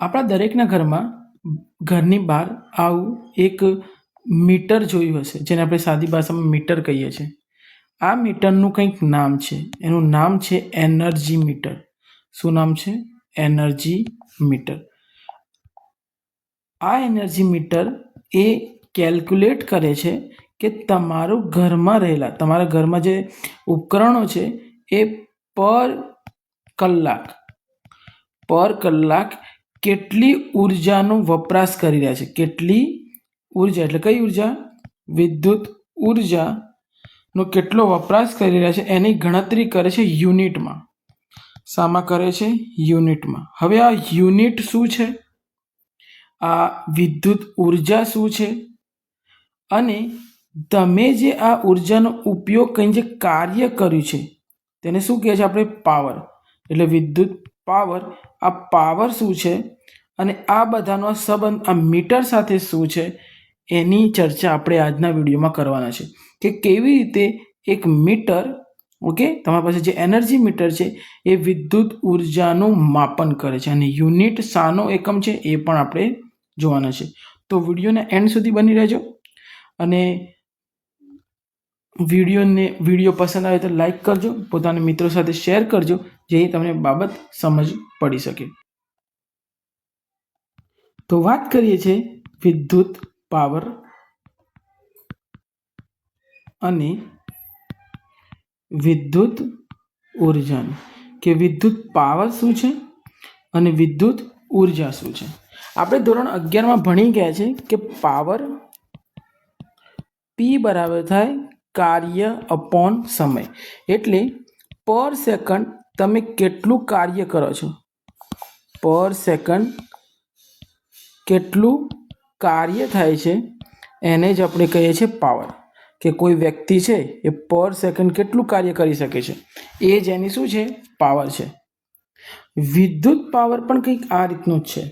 આપણા દરેકના ઘરમાં ઘરની બહાર આવું એક મીટર જોયું હશે, જેને આપણે સાદી ભાષામાં મીટર કહીએ છીએ. આ મીટરનું કંઈક નામ છે. એનું નામ છે એનર્જી મીટર. શું નામ છે? Energy metre. આ એનર્જી મીટર એ કેલ્ક્યુલેટ કરે છે કે તમારા ઘરમાં જે ઉપકરણો છે એ પર કલાક કેટલી ઉર્જાનો વપરાશ કરી રહ્યા છે. કેટલી ઉર્જા એટલે કઈ ઉર્જા? વિદ્યુત ઉર્જાનો કેટલો વપરાશ કરી રહ્યા છે એની ગણતરી કરે છે યુનિટમાં. શામાં કરે છે? યુનિટમાં. હવે આ યુનિટ શું છે? આ વિદ્યુત ઉર્જા શું છે? અને તમે જે આ ઉર્જાનો ઉપયોગ કરીને જે કાર્ય કર્યું છે તેને શું કહે છે? આપણે પાવર. એટલે વિદ્યુત પાવર. આ પાવર શું છે અને આ બધાનો સંબંધ આ મીટર સાથે શું છે એની ચર્ચા આપણે આજના વિડીયોમાં કરવાના છે. કે કેવી રીતે એક મીટર, ઓકે, તમારી પાસે જે એનર્જી મીટર છે એ વિદ્યુત ઉર્જાનું માપન કરે છે. અને યુનિટ શાનો એકમ છે એ પણ આપણે જોવાના છે. તો વિડીયોને એન્ડ સુધી બની રહેજો. અને વિડીયો પસંદ આવે તો લાઈક કરજો, પોતાના મિત્રો સાથે શેર કરજો, જેથી તમને બાબત સમજ પડી શકે. તો વાત કરીએ છીએ વિદ્યુત પાવર અને વિદ્યુત ઉર્જાની. કે વિદ્યુત પાવર શું છે અને વિદ્યુત ઉર્જા શું છે. આપણે ધોરણ 11માં ભણી ગયા છે કે પાવર P બરાબર થાય કાર્ય અપોન સમય. એટલે પર સેકન્ડ તમે કેટલું કાર્ય કરો છો, પર સેકન્ડ કેટલું કાર્ય થાય છે એને જ આપણે કહીએ છીએ પાવર. કે કોઈ વ્યક્તિ છે એ પર સેકન્ડ કેટલું કાર્ય કરી શકે છે એ જ એની શું છે? પાવર છે. વિદ્યુત પાવર પણ કંઈક આ રીતનું જ છે.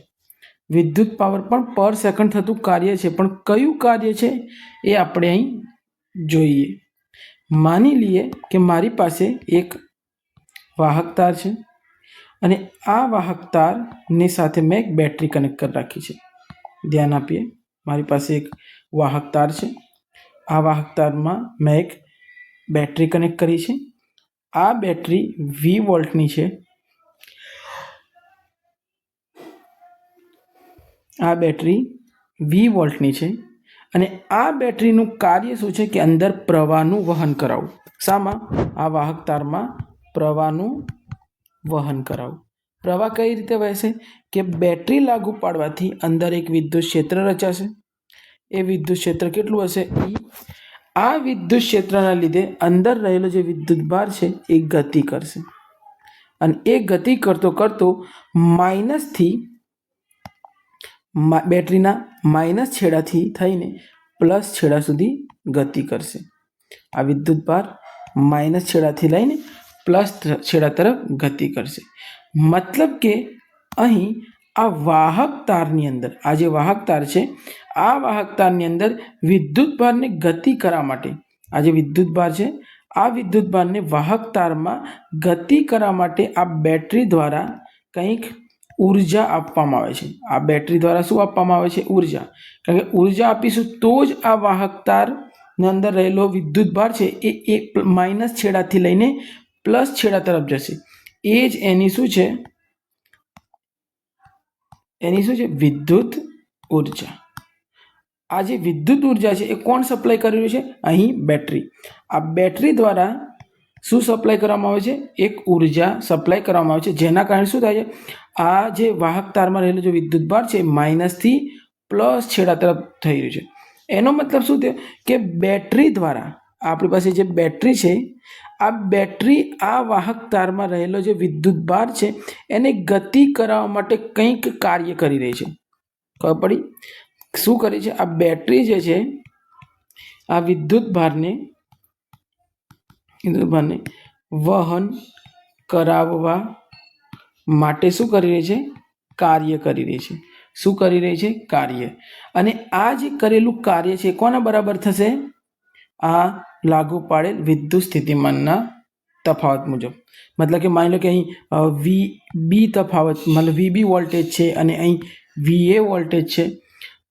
વિદ્યુત પાવર પણ પર સેકન્ડ થતું કાર્ય છે, પણ કયું કાર્ય છે એ આપણે અહીં જોઈએ. માની લઈએ કે મારી પાસે એક વાહક તાર છે અને આ વાહક તારની સાથે મેં એક બેટરી કનેક્ટ કરી રાખી છે. ધ્યાન આપીએ, મારી પાસે એક વાહક તાર છે. આ વાહક તારમાં મેં એક બેટરી કનેક્ટ કરી છે. આ બેટરી 20 વોલ્ટની છે. આ બેટરી 20 વોલ્ટની છે અને આ બેટરીનું કાર્ય શું છે કે અંદર પ્રવાહનું વહન કરાવવું. શામાં? આ વાહક તારમાં પ્રવાહનું વહન કરાવવું. પ્રવાહ કઈ રીતે વહેશે? કે બેટરી લાગુ પાડવાથી અંદર એક વિદ્યુત ક્ષેત્ર રચાશે. એ વિદ્યુત ક્ષેત્ર કેટલું હશે? E. આ વિદ્યુત ક્ષેત્રના લીધે અંદર રહેલો જે વિદ્યુત ભાર છે એ ગતિ કરશે અને એ ગતિ કરતો માઇનસથી બેટરીના માઇનસ છેડાથી થઈને પ્લસ છેડા સુધી ગતિ કરશે. આ વિદ્યુત ભાર માઇનસ છેડાથી લઈને પ્લસ છેડા તરફ ગતિ કરશે. મતલબ કે અહીં આ વાહક તારની અંદર, આ જે વાહક તાર છે, આ વાહક તારની અંદર વિદ્યુત ભારને ગતિ કરવા માટે, આ જે વિદ્યુત ભાર છે, આ વિદ્યુત ભારને વાહક તારમાં ગતિ કરવા માટે આ બેટરી દ્વારા કંઈક ઉર્જા આપવામાં આવે છે. આ બેટરી દ્વારા શું આપવામાં આવે છે? ઉર્જા. કારણ કે ઉર્જા આપીશું તો જ આ વાહક તારની અંદર રહેલો વિદ્યુત ભાર છે એ માઇનસ છેડાથી લઈને પ્લસ છેડા તરફ જશે. એ જ એની શું છે? વિદ્યુત ઉર્જા. આ જે વિદ્યુત ઉર્જા છે એ કોણ સપ્લાય કરી રહ્યું છે? અહીં બેટરી. આ બેટરી દ્વારા શું સપ્લાય કરવામાં આવે છે? એક ઉર્જા સપ્લાય કરવામાં આવે છે, જેના કારણે શું થાય છે? આ જે વાહક તારમાં રહેલો જે વિદ્યુત ભાર છે માઇનસથી પ્લસ છેડા તરફ થઈ રહ્યું છે. એનો મતલબ શું થયો કે બેટરી દ્વારા, આપણી પાસે જે બેટરી છે, આ બેટરી આ વાહક તારમાં રહેલો જે વિદ્યુત ભાર છે એને ગતિ કરાવવા માટે કંઈક કાર્ય કરી રહી છે. ખબર પડી? શું કરે છે? આ બેટરી જે છે આ વિદ્યુત ભારને વહન કરાવવા માટે શું કરી રહી છે? કાર્ય કરી રહી છે. શું કરી રહી છે? કાર્ય. અને આ જે કરેલું કાર્ય છે કોના બરાબર થશે? આ લાગુ પાડેલ વિદ્યુત સ્થિતિમાનના તફાવત મુજબ, મતલબ કે માની લો કે અહીં વી તફાવત, મતલબ વીબી વોલ્ટેજ છે અને અહીં વીએ વોલ્ટેજ છે,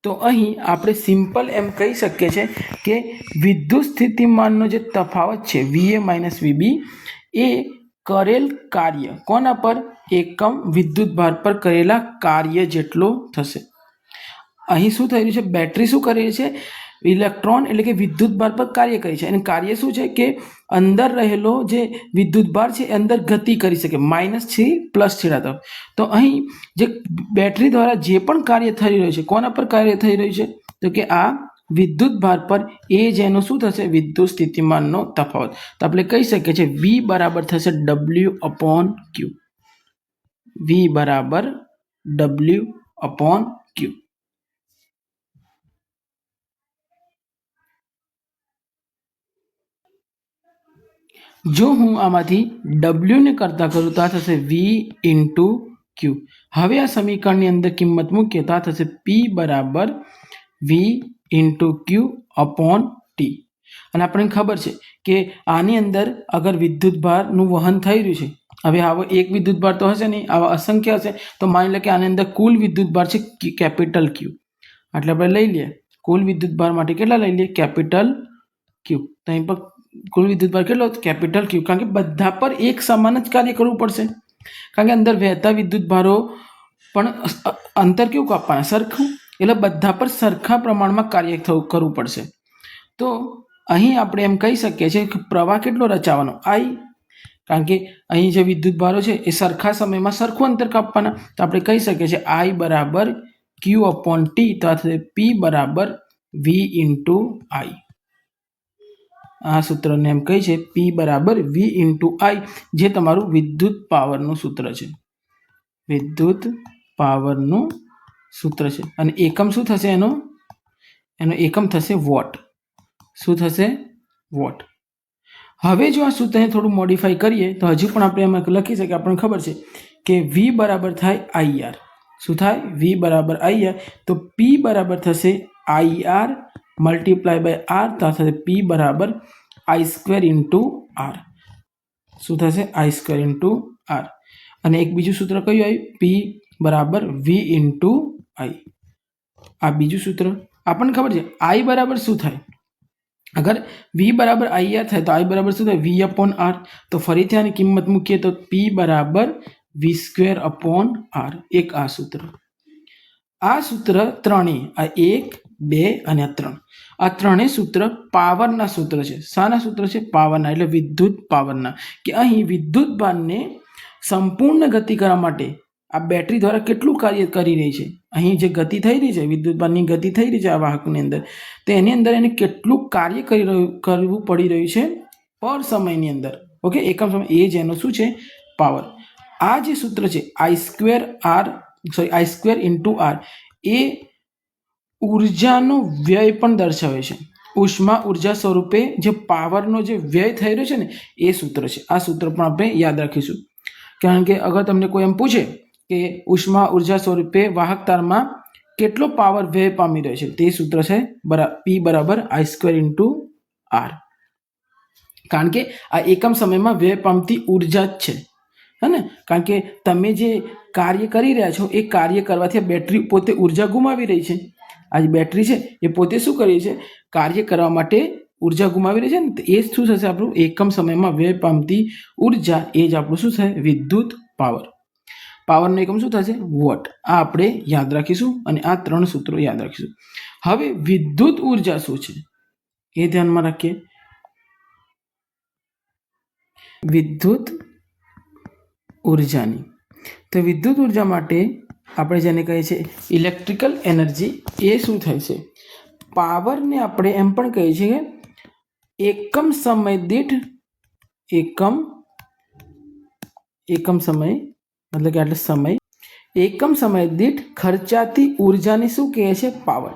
તો અહીં આપણે સિમ્પલ એમ કહી શકીએ છીએ કે વિદ્યુત સ્થિતિમાનનો જે તફાવત છે વીએ માઇનસ વીબી એ કરેલ કાર્ય કોના પર, એકમ વિદ્યુત ભાર પર કરેલા કાર્ય જેટલો થશે. અહીં શું થઈ રહ્યું છે, બેટરી શું કરી રહી છે, ઇલેક્ટ્રોન એટલે કે વિદ્યુત ભાર પર કાર્ય કરી છે, અને કાર્ય શું છે કે અંદર રહેલો જે વિદ્યુત ભાર છે એ અંદર ગતિ કરી શકે -થી પ્લસ છેડા તરફ. તો અહીં જે બેટરી દ્વારા જે પણ કાર્ય થઈ રહ્યું છે કોના પર કાર્ય થઈ રહ્યું છે, તો કે આ વિદ્યુત ભાર પર, એ જેનો શું થશે, વિદ્યુત સ્થિતિમાનનો તફાવત. તો આપણે કહી શકીએ છીએ V બરાબર થશે W/Q. V બરાબર W/Q. જો હું આમાંથી W ને કરતા કરું તો આ થશે V × Q. હવે આ સમીકરણની અંદર કિંમત મૂકીએ તો આ થશે P બરાબર V × Q/T. અને આપણને ખબર છે કે આની અંદર અગર વિદ્યુત ભારનું વહન થઈ રહ્યું છે, હવે આવો એક વિદ્યુત ભાર તો હશે નહીં, આવા અસંખ્ય હશે, તો માની લો કે આની અંદર કુલ વિદ્યુત ભાર છે કેપિટલ Q. એટલે આપણે લઈ લઈએ કુલ વિદ્યુત ભાર માટે કેટલા લઈ લઈએ, કેપિટલ Q. તો અહીં પર કુલ વિદ્યુત ભાર કેટલો, કેપિટલ Q, કારણ કે બધા પર એક સમાન જ કાર્ય કરવું પડશે, કારણ કે અંદર વહેતા વિદ્યુત ભારો પણ અંતર કેવું કાપવાના, સરખું, એટલે બધા પર સરખા પ્રમાણમાં કાર્ય કરવું પડશે. તો અહીં આપણે એમ કહી શકીએ છીએ કે પ્રવાહ કેટલો રચાવાનો, I, કારણ કે અહીં જે વિદ્યુત ભારો છે એ સરખા સમયમાં સરખું અંતર કાપવાના. તો આપણે કહી શકીએ છીએ I બરાબર Q/T. તો આ થશે P બરાબર V × I. આ સૂત્રને એમ કહી છે P બરાબર V × I, જે તમારું વિદ્યુત પાવરનું સૂત્ર છે, વિદ્યુત પાવરનું સૂત્ર છે. અને એકમ શું થશે, એનો એકમ થશે વોટ. શું થશે, વોટ. હવે જો આ સૂત્રને થોડું મોડિફાઈ કરીએ તો હજુ પણ આપણે એમાં લખી શકીએ, આપણને ખબર છે કે V બરાબર થાય IR. શું થાય, V બરાબર IR. તો P બરાબર થશે IR મલ્ટીપ્લાય બાય R, તો થશે P બરાબર I² × R. શું થશે, I² × R. અને એક બીજું સૂત્ર કયું આવ્યું, P બરાબર V × I. આ બીજું સૂત્ર આપણને ખબર છે I બરાબર શું થાય, અગર V બરાબર IR થાય તો I બરાબર શું થાય, V/R. તો ફરીથી આની કિંમત મૂકીએ તો P બરાબર V²/R. એક આ સૂત્ર. આ સૂત્ર ત્રણેય, આ 1, 2 અને 3, આ ત્રણેય સૂત્ર પાવરના સૂત્ર છે. શાના સૂત્ર છે, પાવરના, એટલે વિદ્યુત પાવરના. કે અહીં વિદ્યુત ભારને સંપૂર્ણ ગતિ કરવા માટે આ બેટરી દ્વારા કેટલું કાર્ય કરી રહી છે, અહીં જે ગતિ થઈ રહી છે, વિદ્યુત ભારની ગતિ થઈ રહી છે આ વાહકની અંદર, તો એની અંદર એને કેટલું કાર્ય કરવું પડી રહ્યું છે પર સમયની અંદર. ઓકે, એકમ સમય, એ જેનો શું છે, પાવર. આ જે સૂત્ર છે I² × R, એ ઉર્જાનો વ્યય પણ દર્શાવે છે. ઉષ્મા ઉર્જા સ્વરૂપે જે પાવરનો જે વ્યય થઈ રહ્યો છે ને, એ સૂત્ર છે. આ સૂત્ર પણ આપણે યાદ રાખીશું, કારણ કે અગર તમને કોઈ એમ પૂછે કે ઉષ્મા ઉર્જા સ્વરૂપે વાહક તારમાં કેટલો પાવર વ્યય પામી રહ્યો છે, તે સૂત્ર છે P બરાબર I² × R. કારણ કે આ એકમ સમયમાં વ્યય પામતી ઉર્જા જ છે, હે ને, કારણ કે તમે જે કાર્ય કરી રહ્યા છો એ કાર્ય કરવાથી બેટરી પોતે ઉર્જા ગુમાવી રહી છે. આ બેટરી છે એ પોતે શું કરી છે, કાર્ય કરવા માટે ઉર્જા ગુમાવી રહી છે ને, એ શું થશે, આપણું એકમ સમયમાં વ્યય પામતી ઉર્જા, એ જ આપણું શું થશે, વિદ્યુત પાવર. પાવરનો એકમ શું થશે, વોટ. આ આપણે યાદ રાખીશું અને આ 3 સૂત્રો યાદ રાખીશું. હવે વિદ્યુત ઉર્જા શું છે એ ધ્યાનમાં રાખીએ. વિદ્યુત ઉર્જાની, તો વિદ્યુત ઉર્જા માટે આપણે જેને કહીએ છીએ ઇલેક્ટ્રિકલ એનર્જી, એ શું થાય છે, પાવરને આપણે એમ પણ કહીએ છીએ કે એકમ સમય દીઠ, એકમ સમય મતલબ કે એટલે સમય, એકમ સમય દીઠ ખર્ચાતી ઉર્જાને શું કહે છે, પાવર.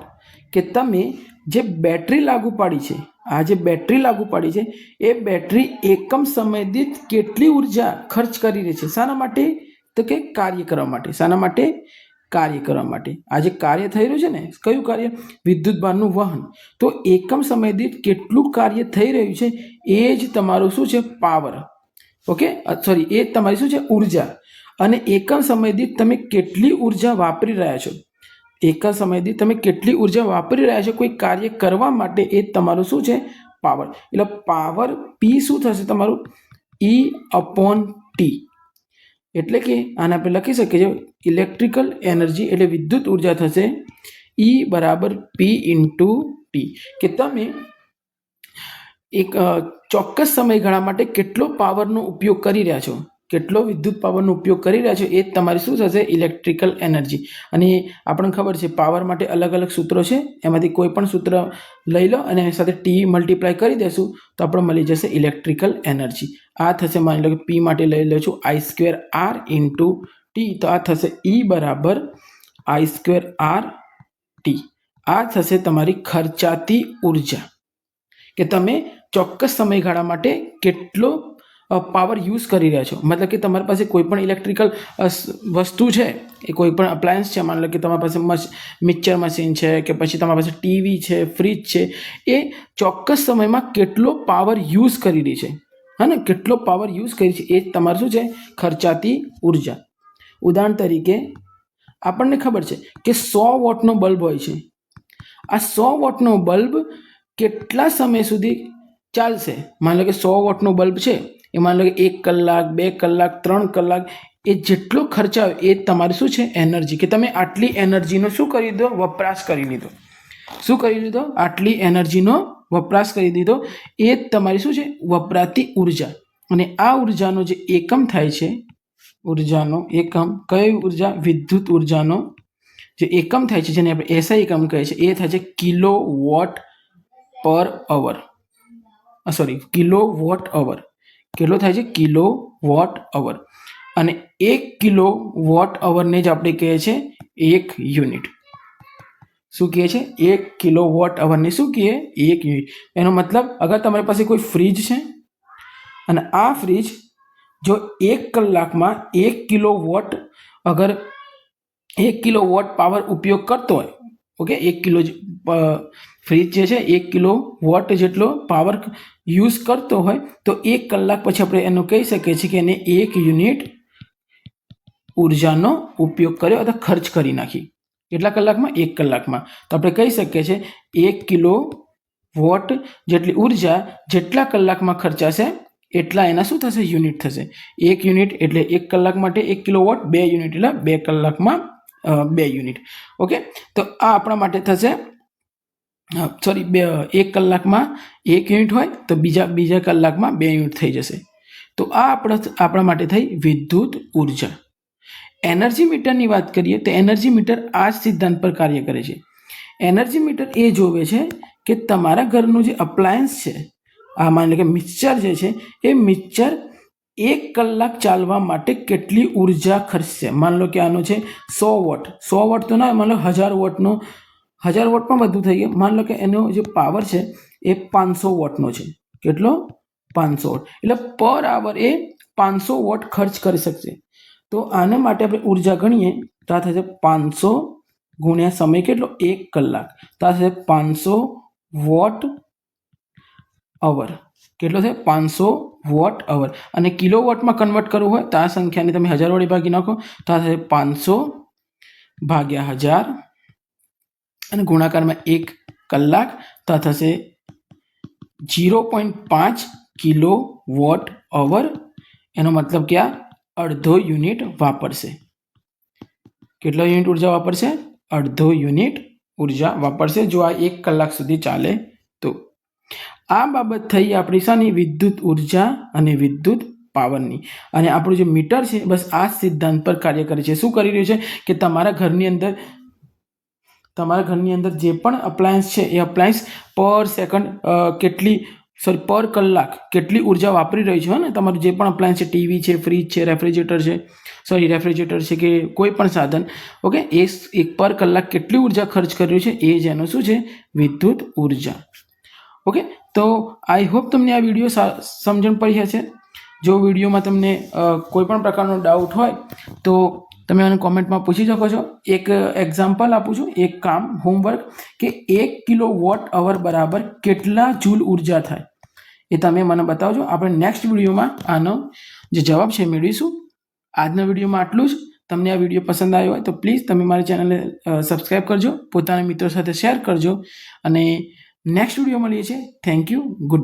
કે તમે જે બેટરી લાગુ પાડી છે, આ જે બેટરી લાગુ પાડી છે એ બેટરી એકમ સમય દીઠ કેટલી ઉર્જા ખર્ચ કરી રહી છે, શાના માટે, તો કે કાર્ય કરવા માટે. શાના માટે, કાર્ય કરવા માટે. આ જે કાર્ય થઈ રહ્યું છે ને, કયું કાર્ય, વિદ્યુત ભારનું વહન. તો એકમ સમય દીઠ કેટલું કાર્ય થઈ રહ્યું છે એ જ તમારું શું છે, પાવર. ઓકે, સોરી, એ તમારી શું છે? ઉર્જા. અને એકમ સમય દીઠ તમે કેટલી ઉર્જા વાપરી રહ્યા છો, એકમ સમય દીઠ તમે કેટલી ઉર્જા વાપરી રહ્યા છો કોઈ કાર્ય કરવા માટે, એ તમારું શું છે? પાવર. એટલે પાવર પી શું થશે તમારું? E/T. એટલે કે આને આપણે લખી શકીએ છીએ ઇલેક્ટ્રિકલ એનર્જી એટલે વિદ્યુત ઉર્જા થશે E = P/T. કે તમે એક ચોક્કસ સમયગાળા માટે કેટલો પાવરનો ઉપયોગ કરી રહ્યા છો, કેટલો વિદ્યુત પાવરનો ઉપયોગ કરી રહ્યા છો, એ તમારી શું થશે? Electrical energy. અને આપણને ખબર છે પાવર માટે અલગ અલગ સૂત્રો છે, એમાંથી કોઈ પણ સૂત્ર લઈ લો અને એની સાથે T મલ્ટીપ્લાય કરી દેશું તો આપણે મળી જશે ઇલેક્ટ્રિકલ એનર્જી. આ થશે, માની લો કે P માટે લઈ લઉં છું I² R × T, તો આ થશે E = I² R T. આ થશે તમારી ખર્ચાતી ઉર્જા, કે તમે ચોક્કસ સમયગાળા માટે કેટલો પાવર યુઝ કરી રહ્યા છો. મતલબ કે તમારી પાસે કોઈ પણ ઇલેક્ટ્રિકલ વસ્તુ છે, એ કોઈ પણ અપ્લાયન્સ છે, માની લો કે તમારી પાસે મિક્સર મશીન છે, કે પછી તમારી પાસે ટીવી છે, ફ્રીજ છે, એ ચોક્કસ સમયમાં કેટલો પાવર યુઝ કરી રહી છે, હા ને, કેટલો પાવર યુઝ કરી છે, એ તમારું શું છે? ખર્ચાતી ઉર્જા. ઉદાહરણ તરીકે આપણને ખબર છે કે 100 વોટનો બલ્બ હોય છે. આ 100 વોટનો બલ્બ કેટલા સમય સુધી ચાલશે? માની લો કે 100 વોટનો બલ્બ છે, એ માની લો કે 1 કલાક, 2 કલાક, 3 કલાક, એ જેટલો ખર્ચ આવે એ તમારી શું છે? એનર્જી. કે તમે આટલી એનર્જીનો શું કરી દીધો? વપરાશ કરી લીધો. શું કરી લીધો? આટલી એનર્જીનો વપરાશ કરી દીધો. એ તમારી શું છે? વપરાતી ઉર્જા. અને આ ઉર્જાનો જે એકમ થાય છે, ઉર્જાનો એકમ, કઈ ઉર્જા? વિદ્યુત ઉર્જાનો જે એકમ થાય છે, જેને આપણે SI એકમ કહે છે, એ થાય છે kWh/h. Sorry, kWh. કેટલો થાય છે? kWh. અને 1 kWh ને જ આપણે કહીએ છીએ 1 યુનિટ. શું કહે છે? 1 kWh ને શું કહીએ? 1 યુનિટ. એનો મતલબ, અગર તમારી પાસે કોઈ ફ્રીજ છે અને આ ફ્રીજ જો 1 કલાકમાં 1 કિલોવોટ, અગર 1 કિલોવોટ પાવર ઉપયોગ કરતો હોય, ઓકે, 1 કિલો ફ્રીજ જે છે 1 કિલોવોટ જેટલો પાવર યુઝ કરતો હોય, તો 1 કલાક પછી આપણે એનું કહી શકીએ છીએ કે એને 1 યુનિટ ઉર્જાનો ઉપયોગ કર્યો અથવા ખર્ચ કરી નાખી. કેટલા કલાકમાં? 1 કલાકમાં. તો આપણે કહી શકીએ છીએ 1 કિલોવોટ જેટલી ઉર્જા જેટલા કલાકમાં ખર્ચાશે એટલા એના શું થશે? યુનિટ થશે. 1 યુનિટ એટલે 1 કલાક માટે 1 કિલોવોટ, 2 યુનિટ એટલે 2 કલાકમાં 2 યુનિટ. ઓકે, તો આ આપણા માટે થશે, સોરી, 1 કલાકમાં 1 યુનિટ હોય તો બીજા કલાકમાં 2 યુનિટ થઈ જશે. તો આ આપણા માટે થઈ વિદ્યુત ઉર્જા. એનર્જી મીટરની વાત કરીએ તો એનર્જી મીટર આ જ સિદ્ધાંત પર કાર્ય કરે છે. એનર્જી મીટર એ જોવે છે કે તમારા ઘરનું જે અપ્લાયન્સ છે, આ માની લો કે મિક્સર જે છે, એ મિક્સર 1 કલાક ચાલવા માટે કેટલી ઉર્જા ખર્ચશે. માની લો કે આનો છે 100 વોટ. 100 વોટ તો ના, માની લો 1000 વોટનો, 1000 વોટમાં બધું થઈ ગયું. માની લો કે એનો જે પાવર છે એ 500 વોટનો છે. કેટલો? 500 વોટ. એટલે પર આવર એ 500 વોટ ખર્ચ કરી શકશે. તો આના માટે આપણે ઉર્જા ગણીએ તો આ થશે 500 ગુણ્યા સમય કેટલો? 1 કલાક. તો આ થશે 500 વોટ અવર. કેટલો છે? 500 વોટ અવર. અને કિલોવોટમાં કન્વર્ટ કરવું હોય તો આ સંખ્યાને તમે 1000 વડે ભાગી નાખો તો આ થશે 500 ભાગ્યા 1000 અને ગુણાકારમાં 1 કલાક, તો આ થશે 0.5 કિલોવોટ અવર. એનો મતલબ કે આ અડધો યુનિટ વાપરશે. કેટલો યુનિટ ઉર્જા વાપરશે? અડધો યુનિટ ઉર્જા વાપરશે જો આ 1 કલાક સુધી ચાલે તો. આ બાબત થઈ આપણી શાની? વિદ્યુત ઉર્જા અને વિદ્યુત પાવરની. અને આપણું જે મીટર છે બસ આ સિદ્ધાંત પર કાર્ય કરે છે. શું કરી રહ્યું છે કે તમારા ઘરની અંદર જે પણ અપ્લાયન્સ છે એ અપ્લાયન્સ પર સેકન્ડ પર કલાક કેટલી ઉર્જા વાપરી રહી છે, ને તમારું જે પણ અપ્લાયન્સ છે, ટીવી છે, ફ્રીજ છે, રેફ્રિજરેટર છે કે કોઈ પણ સાધન, ઓકે, એ પર કલાક કેટલી ઉર્જા ખર્ચ કરી રહ્યું છે એ જ એનું શું છે? વિદ્યુત ઉર્જા. ઓકે, તો આઈ હોપ તમને આ વિડીયો સમજણ પડી હશે. જો વિડીયોમાં તમને કોઈ પણ પ્રકારનો ડાઉટ હોય તો તમે મને કોમેન્ટમાં પૂછી શકો છો. એક એક્ઝામ્પલ આપું છું, એક કામ, હોમવર્ક, કે 1 કિલોવોટ અવર બરાબર કેટલા જૂલ ઉર્જા થાય? એ તમે મને બતાવજો. આપણે નેક્સ્ટ વિડીયોમાં આનો જે જવાબ છે મેળવીશું. આજના વિડીયોમાં આટલું જ. તમને આ વિડીયો પસંદ આવ્યો હોય તો પ્લીઝ તમે મારી ચેનલને સબસ્ક્રાઈબ કરજો, પોતાના મિત્રો સાથે શેર કરજો અને નેક્સ્ટ વિડીયો મળીએ છીએ. Thank you. Good bye.